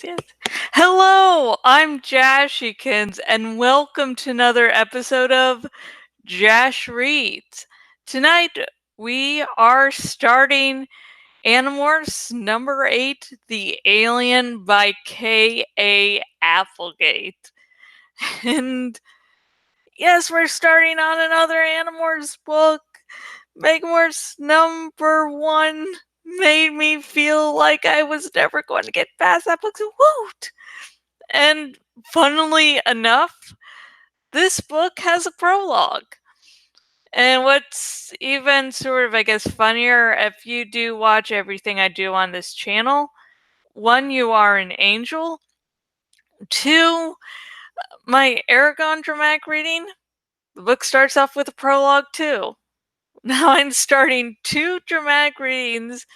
Yes. Hello, I'm Jashikins, and welcome to another episode of Jash Reads. Tonight, we are starting Animorphs number 8, The Alien by K.A. Applegate. And yes, we're starting on another Animorphs book. Megamorphs number 1 made me feel like I was never going to get past that book. So, woot! And funnily enough, this book has a prologue. And what's even sort of, I guess, funnier, if you do watch everything I do on this channel, one, you are an angel. Two, my Aragon dramatic reading, the book starts off with a prologue too. Now I'm starting 2 dramatic readings,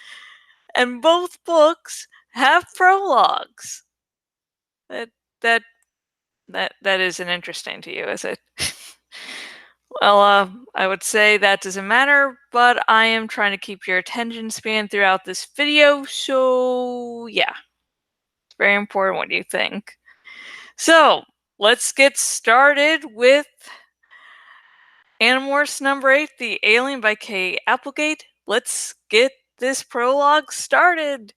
and both books have prologues. That that that isn't interesting to you, is it? Well, I would say that doesn't matter, but I am trying to keep your attention span throughout this video, so yeah. It's very important what you think. So, let's get started with Animorphs number 8, The Alien by K. Applegate. Let's get this prologue started.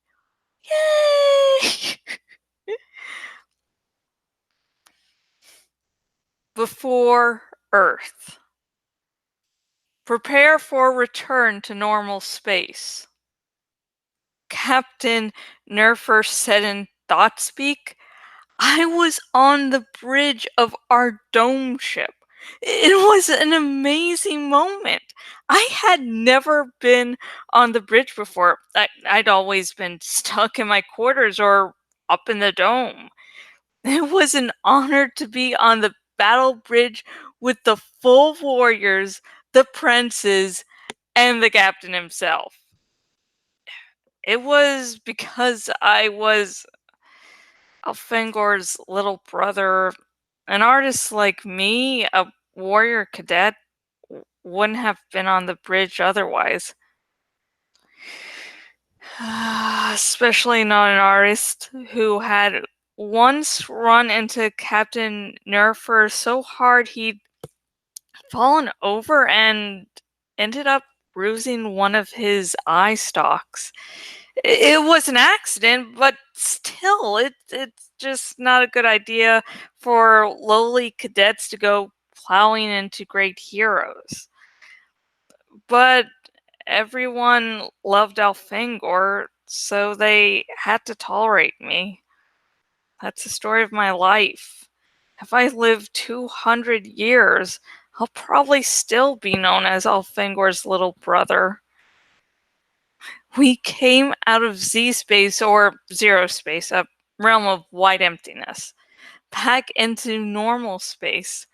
Yay! Before Earth. Prepare for return to normal space. Captain Nerfer said in Thoughtspeak, I was on the bridge of our dome ship. It was an amazing moment. I had never been on the bridge before. I'd always been stuck in my quarters or up in the dome. It was an honor to be on the battle bridge with the full warriors, the princes, and the captain himself. It was because I was Elfangor's little brother. An artist like me, a warrior cadet, wouldn't have been on the bridge otherwise. Especially not an artist who had once run into Captain Nerfer so hard he'd fallen over and ended up bruising one of his eye stalks. It was an accident, but still, it's just not a good idea for lowly cadets to go plowing into great heroes. But everyone loved Elfangor, so they had to tolerate me. That's the story of my life. If I live 200 years, I'll probably still be known as Elfangor's little brother. We came out of Z-space, or zero space, a realm of white emptiness, back into normal space.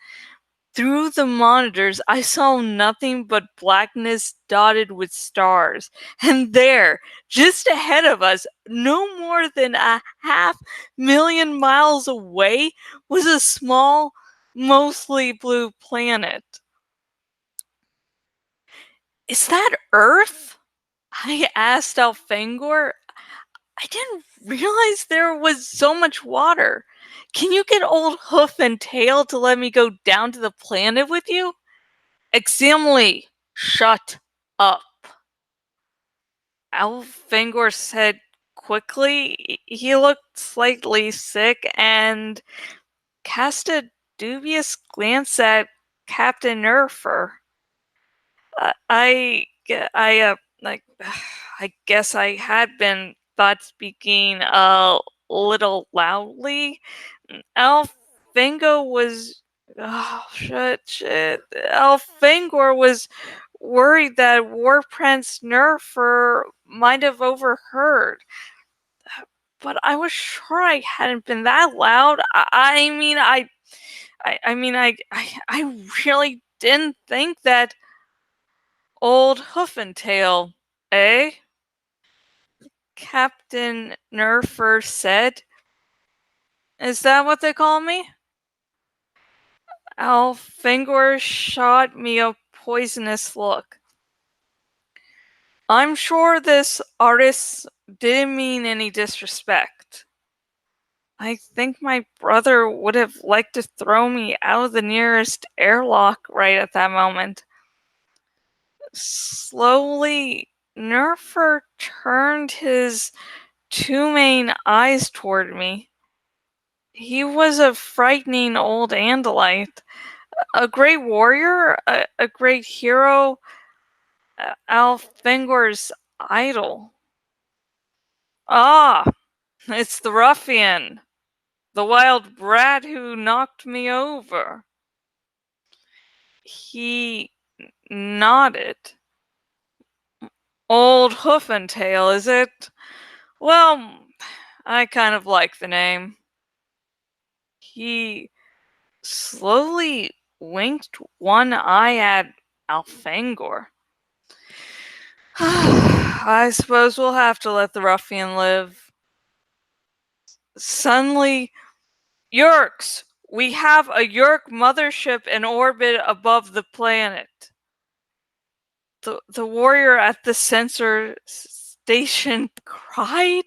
Through the monitors, I saw nothing but blackness dotted with stars. And there, just ahead of us, no more than 500,000 miles away, was a small, mostly blue planet. Is that Earth? I asked Elfangor. I didn't realize there was so much water. Can you get old Hoof and Tail to let me go down to the planet with you? Examly, shut up. Elfangor said quickly. He looked slightly sick and cast a dubious glance at Captain Nerfer. Like, I guess I had been thought speaking a little loudly. Elfangor was, oh shit. Elfangor was worried that War Prince Nerfer might have overheard. But I was sure I hadn't been that loud. I really didn't think that. Old Hoof and Tail, eh? Captain Nerfer said. Is that what they call me? Elfangor shot me a poisonous look. I'm sure this artist didn't mean any disrespect. I think my brother would have liked to throw me out of the nearest airlock right at that moment. Slowly, Nerfer turned his two main eyes toward me. He was a frightening old Andalite, a great warrior, a great hero, Elfangor's idol. Ah, it's the ruffian, the wild brat who knocked me over. He nodded. Old Hoof and Tail, is it? Well, I kind of like the name. He slowly winked one eye at Elfangor. I suppose we'll have to let the ruffian live. Suddenly, Yeerks! We have a Yeerk mothership in orbit above the planet. The warrior at the sensor station cried.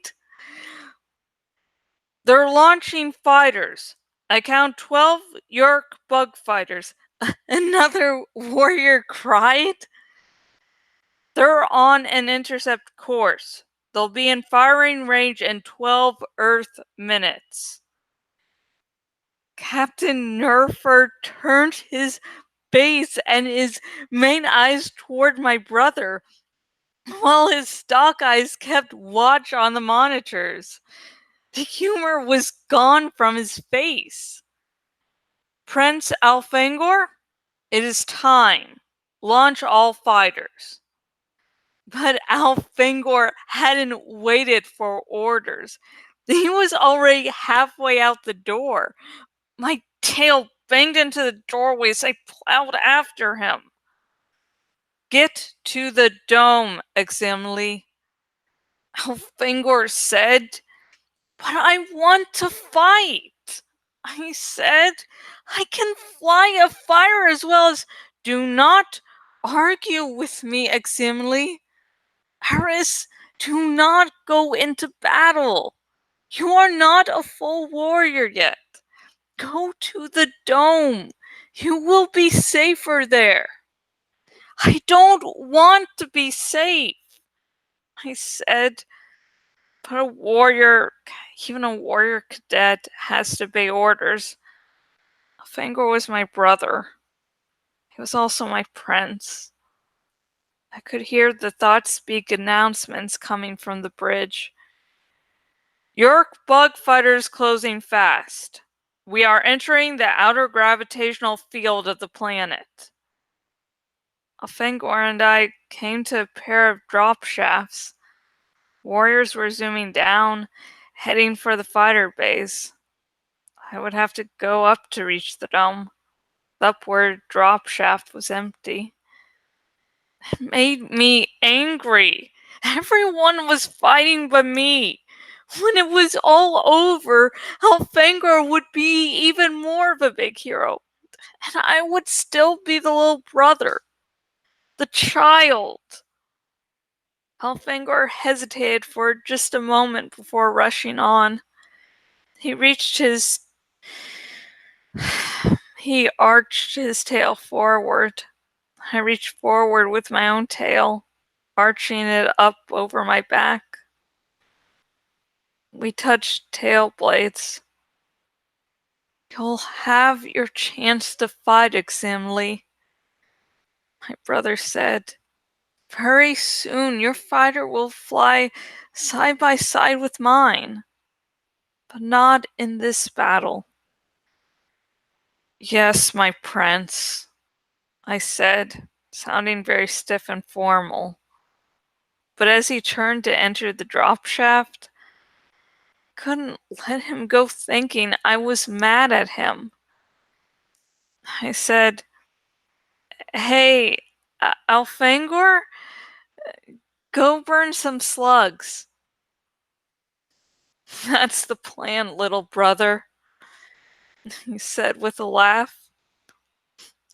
They're launching fighters. I count 12 Yeerk bug fighters. Another warrior cried. They're on an intercept course. They'll be in firing range in 12 Earth minutes. Captain Nerfer turned his base and his main eyes toward my brother, while his stalk eyes kept watch on the monitors. The humor was gone from his face. Prince Elfangor, it is time. Launch all fighters. But Elfangor hadn't waited for orders. He was already halfway out the door. My tail banged into the doorway as I plowed after him. Get to the dome, Eximly, Elfangor said. But I want to fight, I said. I can fly a fire as well as. Do not argue with me, Eximly. Aris, do not go into battle. You are not a full warrior yet. Go to the dome. You will be safer there. I don't want to be safe, I said. But a warrior, even a warrior cadet, has to obey orders. Elfangor was my brother. He was also my prince. I could hear the thought-speak announcements coming from the bridge. Yeerk bug fighters closing fast. We are entering the outer gravitational field of the planet. Elfangor and I came to a pair of drop shafts. Warriors were zooming down, heading for the fighter base. I would have to go up to reach the dome. The upward drop shaft was empty. It made me angry. Everyone was fighting but me. When it was all over, Elfangor would be even more of a big hero. And I would still be the little brother. The child. Elfangor hesitated for just a moment before rushing on. He arched his tail forward. I reached forward with my own tail, arching it up over my back. We touched tail blades. You'll have your chance to fight, Eximly, my brother said. Very soon your fighter will fly side by side with mine, but not in this battle. Yes, my prince, I said, sounding very stiff and formal. But as he turned to enter the drop shaft, I couldn't let him go thinking I was mad at him. I said, Hey, Elfangor, go burn some slugs. That's the plan, little brother, he said with a laugh.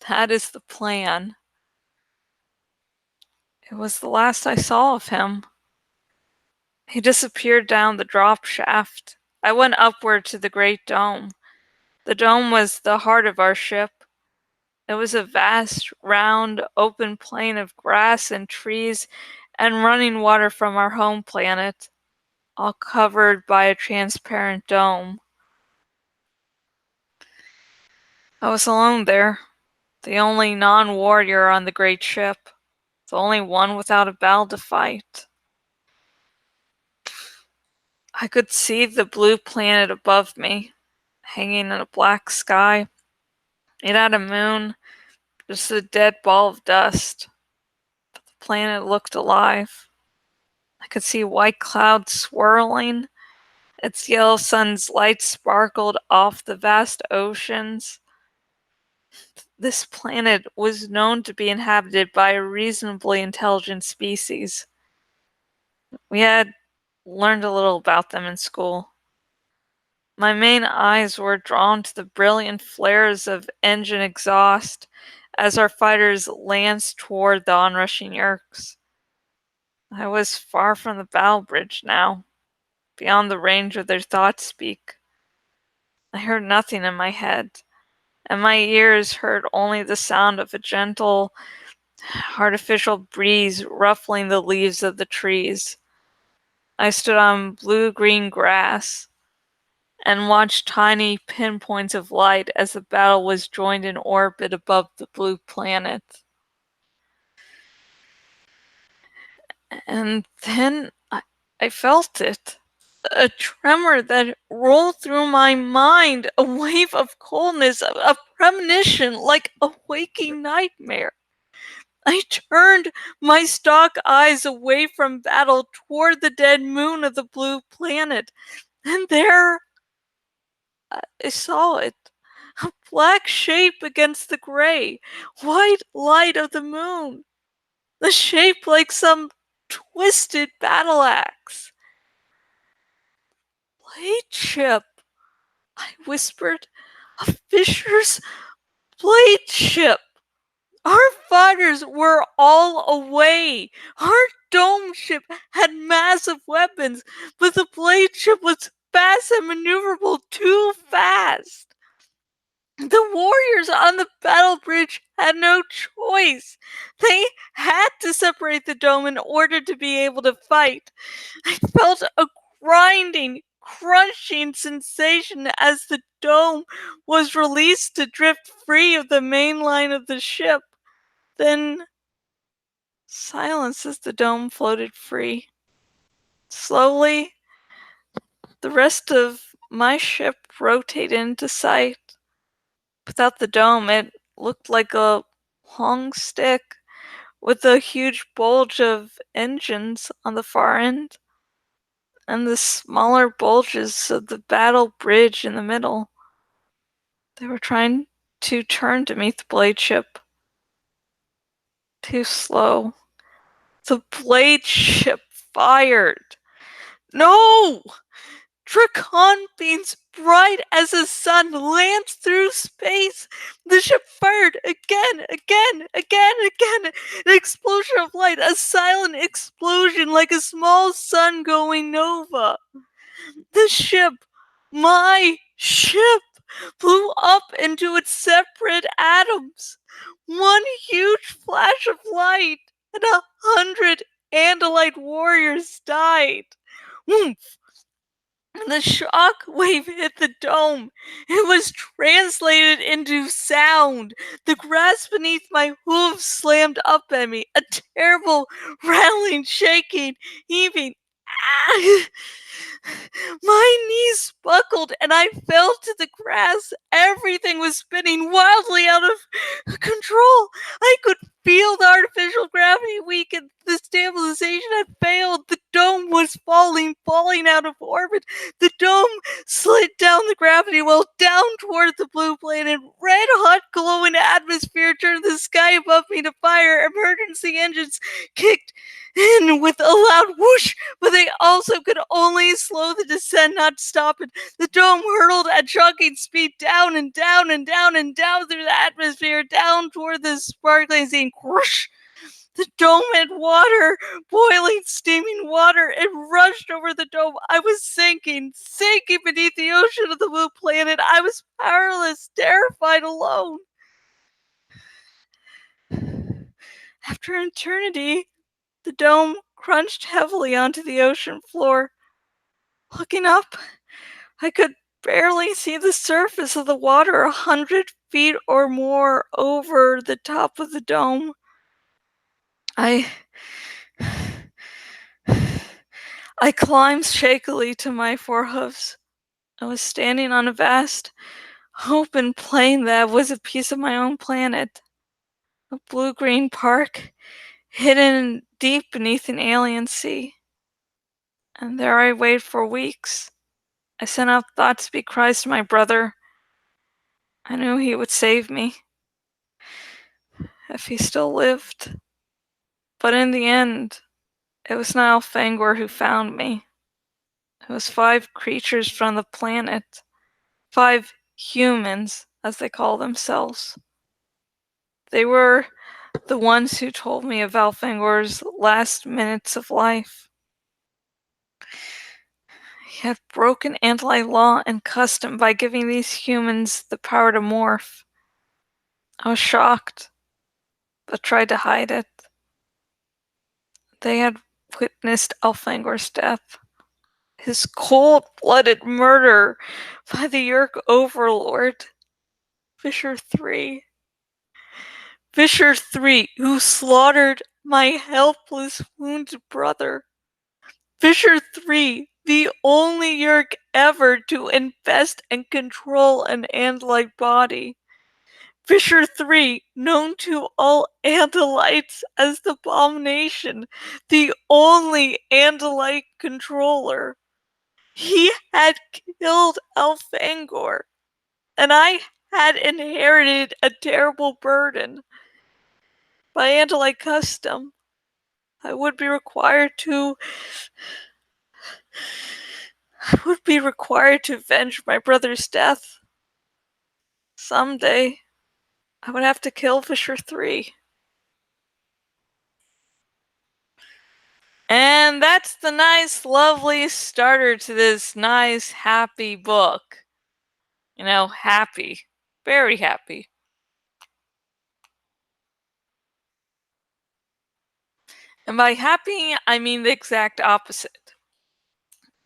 That is the plan. It was the last I saw of him. He disappeared down the drop shaft. I went upward to the great dome. The dome was the heart of our ship. It was a vast, round, open plain of grass and trees and running water from our home planet, all covered by a transparent dome. I was alone there, the only non-warrior on the great ship, the only one without a battle to fight. I could see the blue planet above me, hanging in a black sky. It had a moon, just a dead ball of dust. But the planet looked alive. I could see white clouds swirling. Its yellow sun's light sparkled off the vast oceans. This planet was known to be inhabited by a reasonably intelligent species. We had learned a little about them in school. My main eyes were drawn to the brilliant flares of engine exhaust as our fighters lanced toward the onrushing Yeerks. I was far from the battle bridge now, beyond the range of their thought speak. I heard nothing in my head, and my ears heard only the sound of a gentle, artificial breeze ruffling the leaves of the trees. I stood on blue-green grass and watched tiny pinpoints of light as the battle was joined in orbit above the blue planet. And then I felt it. A tremor that rolled through my mind, a wave of coldness, a premonition like a waking nightmare. I turned my stalk eyes away from battle toward the dead moon of the blue planet, and there I saw it. A black shape against the gray, white light of the moon. A shape like some twisted battle axe. Blade ship, I whispered. A fisher's blade ship. Our fighters were all away. Our dome ship had massive weapons, but the blade ship was fast and maneuverable, too fast. The warriors on the battle bridge had no choice. They had to separate the dome in order to be able to fight. I felt a grinding, crunching sensation as the dome was released to drift free of the main line of the ship. Then silence as the dome floated free. Slowly, the rest of my ship rotated into sight. Without the dome, it looked like a long stick with a huge bulge of engines on the far end, and the smaller bulges of the battle bridge in the middle. They were trying to turn to meet the blade ship. Too slow. The blade ship fired. No! Dracon beams bright as the sun lanced through space. The ship fired again. An explosion of light, a silent explosion like a small sun going nova. The ship, my ship, blew up into its separate atoms. One huge flash of light, and 100 Andalite warriors died. Oomph! The shock wave hit the dome. It was translated into sound. The grass beneath my hooves slammed up at me. A terrible rattling, shaking, heaving. Ah! My knees buckled and I fell to the grass. Everything was spinning wildly out of control. I could feel the artificial gravity weaken. The stabilization had failed. The dome was falling out of orbit. The dome slid down the gravity well down toward the blue planet. Red hot glowing atmosphere turned the sky above me to fire. Emergency engines kicked in with a loud whoosh, but they also could only slow the descent, not stop it. The dome hurtled at shocking speed down and down and down and down through the atmosphere, down toward the sparkling scene. Whoosh! The dome had water, boiling, steaming water. It rushed over the dome. I was sinking beneath the ocean of the blue planet. I was powerless, terrified, alone. After an eternity, the dome crunched heavily onto the ocean floor. Looking up, I could barely see the surface of the water 100 feet or more over the top of the dome. I climbed shakily to my forehoofs. I was standing on a vast, open plain that was a piece of my own planet. A blue-green park, hidden deep beneath an alien sea. And there I waited for weeks. I sent out thought speak cries to my brother. I knew he would save me, if he still lived. But in the end, it was not Elfangor who found me. It was 5 creatures from the planet. 5 humans, as they call themselves. They were the ones who told me of Elfangor's last minutes of life. He had broken anti-law and custom by giving these humans the power to morph. I was shocked, but tried to hide it. They had witnessed Elfangor's death. His cold-blooded murder by the Yeerk overlord, Fisher 3. Fisher 3, who slaughtered my helpless, wounded brother. Fisher 3, the only Yeerk ever to infest and control an Andalite body. Fisher 3, known to all Andalites as the Abomination, the only Andalite controller. He had killed Elfangor, and I had inherited a terrible burden. By Andalite custom, I would be required to avenge my brother's death. Someday, I would have to kill Fisher 3. And that's the nice, lovely starter to this nice, happy book. You know, happy. Very happy. And by happy, I mean the exact opposite.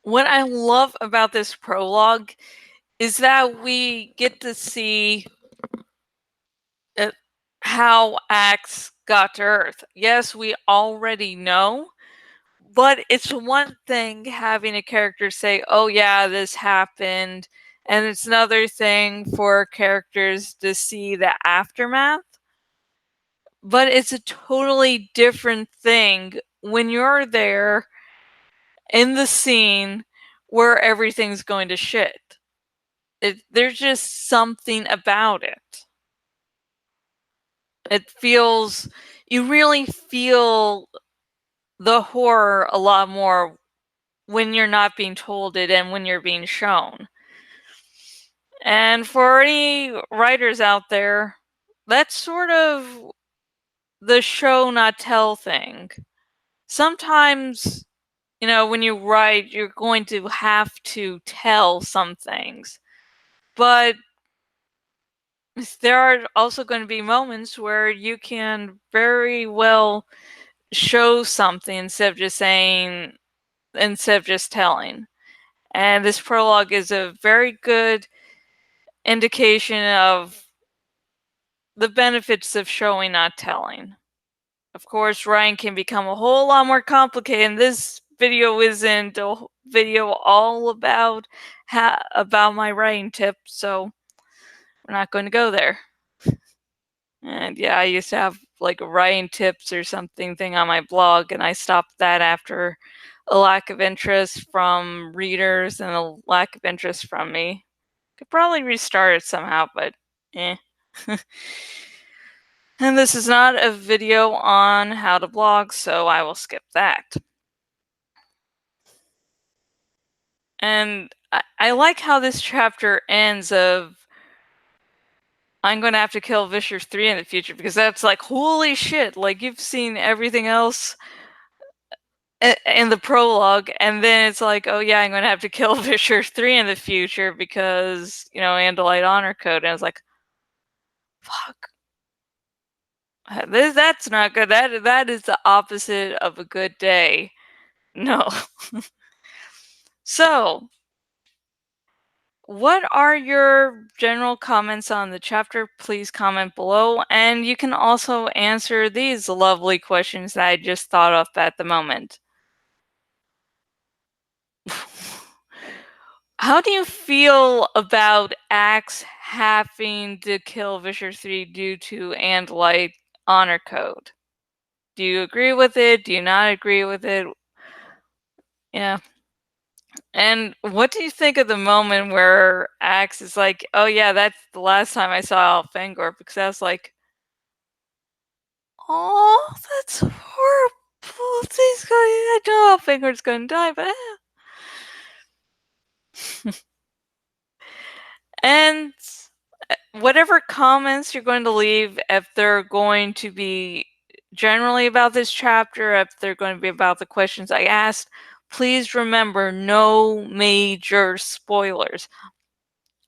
What I love about this prologue is that we get to see how Axe got to Earth. Yes, we already know, but it's one thing having a character say, oh yeah, this happened, and it's another thing for characters to see the aftermath. But it's a totally different thing when you're there in the scene where everything's going to shit. There's just something about it. You really feel the horror a lot more when you're not being told it and when you're being shown. And for any writers out there, that's sort of the show not tell thing. Sometimes, when you write, you're going to have to tell some things. But there are also going to be moments where you can very well show something instead of just telling. And this prologue is a very good indication of the benefits of showing, not telling. Of course, writing can become a whole lot more complicated, and this video isn't a video all about my writing tips, so we're not going to go there. And yeah, I used to have like a writing tips or something thing on my blog, and I stopped that after a lack of interest from readers and a lack of interest from me. Could probably restart it somehow, but eh. And this is not a video on how to blog, so I will skip that. And I like how this chapter ends of I'm gonna have to kill Visher 3 in the future because that's like, holy shit, like you've seen everything else in the prologue, and then it's like, oh yeah, I'm gonna have to kill Visher 3 in the future because, Andalite honor code, and it's like, fuck. That's not good. That is the opposite of a good day. No. So, what are your general comments on the chapter? Please comment below, and you can also answer these lovely questions that I just thought of at the moment. How do you feel about Axe having to kill Visher 3 due to Andalite honor code? Do you agree with it? Do you not agree with it? Yeah. And what do you think of the moment where Axe is like, oh yeah, that's the last time I saw Elfangor? Because I was like, oh, that's horrible. He's going, I know Elfangor's gonna die, but And whatever comments you're going to leave, if they're going to be generally about this chapter, if they're going to be about the questions I asked, please remember no major spoilers.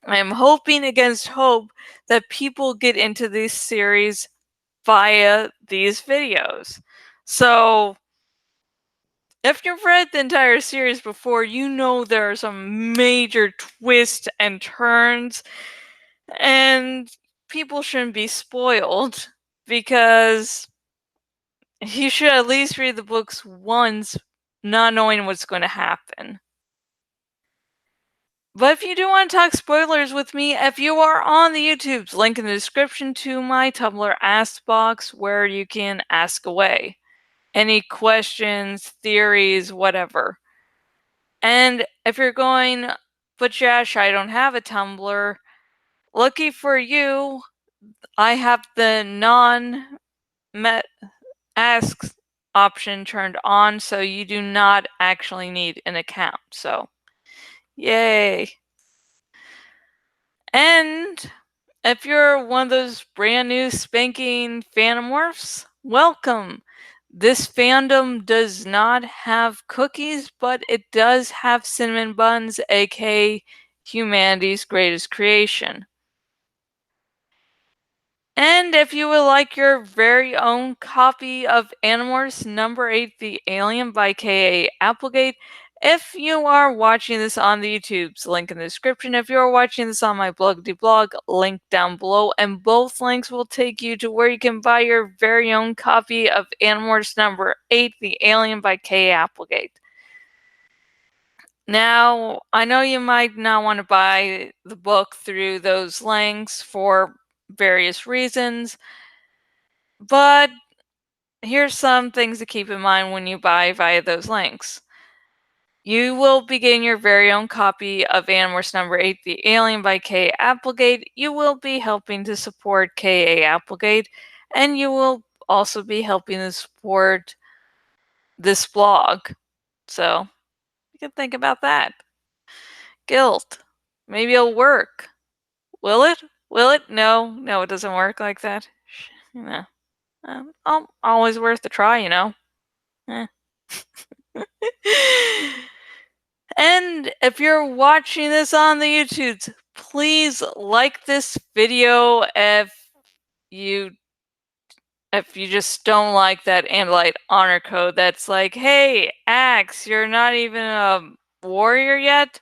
I am hoping against hope that people get into this series via these videos. So, if you've read the entire series before, you know there are some major twists and turns, and people shouldn't be spoiled because you should at least read the books once, not knowing what's going to happen. But if you do want to talk spoilers with me, if you are on the YouTubes, link in the description to my Tumblr Ask Box where you can ask away. Any questions, theories, whatever. And if you're going, but Jash, I don't have a Tumblr, lucky for you, I have the non-met asks option turned on, so you do not actually need an account. So, yay. And if you're one of those brand new spanking Animorphs, welcome. This fandom does not have cookies, but it does have cinnamon buns, aka humanity's greatest creation. And if you would like your very own copy of Animorphs number 8, The Alien by K.A. Applegate, if you are watching this on the YouTube's link in the description, if you are watching this on my blog, link down below, and both links will take you to where you can buy your very own copy of Animorphs number 8, The Alien by K.A. Applegate. Now, I know you might not want to buy the book through those links for various reasons, but here's some things to keep in mind when you buy via those links. You will be getting your very own copy of Animorphs number 8, The Alien by K. Applegate. You will be helping to support K.A. Applegate, and you will also be helping to support this blog. So, you can think about that. Guilt. Maybe it'll work. Will it? Will it? No, it doesn't work like that. No. Always worth a try, Eh. And if you're watching this on the YouTubes, please like this video you if you just don't like that Andalite honor code that's like, hey, Axe, you're not even a warrior yet?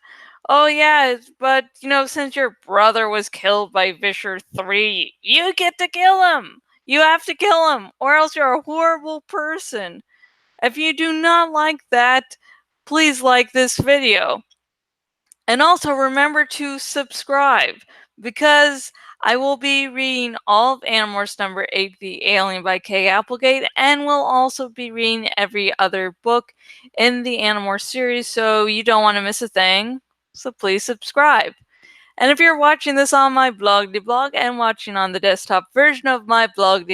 Oh yeah, but since your brother was killed by Visher 3, you get to kill him! You have to kill him, or else you're a horrible person. If you do not like that, please like this video. And also remember to subscribe, because I will be reading all of Animorphs number 8, The Alien by K. Applegate, and will also be reading every other book in the Animorphs series, so you don't want to miss a thing. So please subscribe. And if you're watching this on my blog and watching on the desktop version of my blog,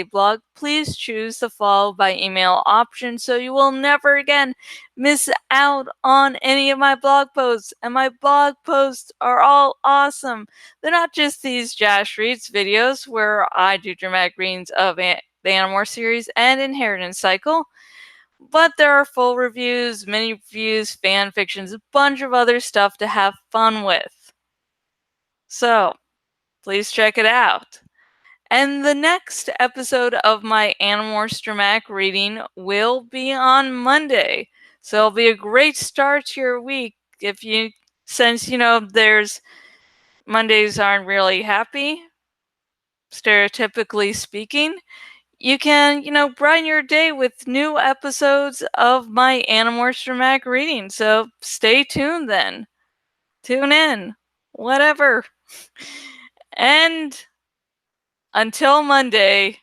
please choose the follow by email option so you will never again miss out on any of my blog posts. And my blog posts are all awesome. They're not just these Jash Reads videos where I do dramatic readings of the Animorphs series and Inheritance Cycle, but there are full reviews, mini reviews, fan fictions, a bunch of other stuff to have fun with. So, please check it out. And the next episode of my Animorphs dramatic reading will be on Monday. So it'll be a great start to your week since there's Mondays aren't really happy, stereotypically speaking. You can, brighten your day with new episodes of my Animorphs dramatic reading. So stay tuned then. Tune in. Whatever. And until Monday,